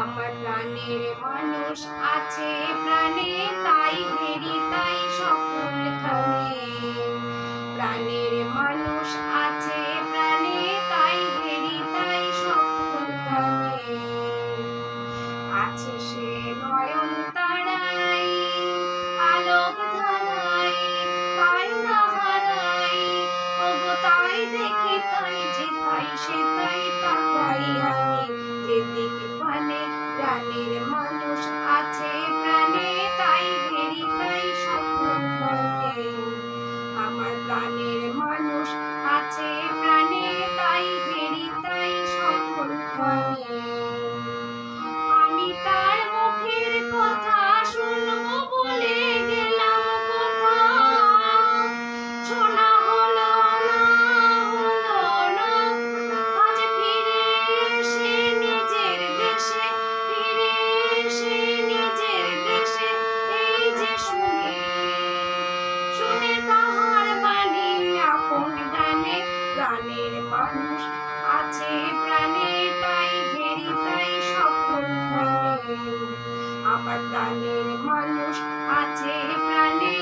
আমার প্রাণের মানুষ আছে প্রাণে, তাই হেরি তাই সকলখানে। প্রাণের মানুষ আছে প্রাণে, তাই হেরি তাই সকলখানে। আছে সে নয়ন তারাই, আলোক ধারাই, তাই না হারাই। ওগো তাই দেখি তাই যে তাই সে তাই তাকাই আমি যেদিকে পানে। প্রাণের মানুষ আছে প্রাণে, তাই হেরি তাই সকলখানে। আমার প্রাণের মানুষ আছে প্রাণে, তাই হেরি তাই সকলখানে। আমি তার মুখের কথা শুনবো বলে গেলাম কোথা, শোনা হলো না, হলো না। আজ ফিরে এসে নিজের দেশে, ফিরে এসে নিজের দেশে, এই যে শুনি, শুনে তাহার বাণী আপন গানে। প্রাণের মানুষ আছে প্রাণে, তাই হেরি তাই সকলখানে। আমার প্রাণের মানুষ আছে প্রাণে।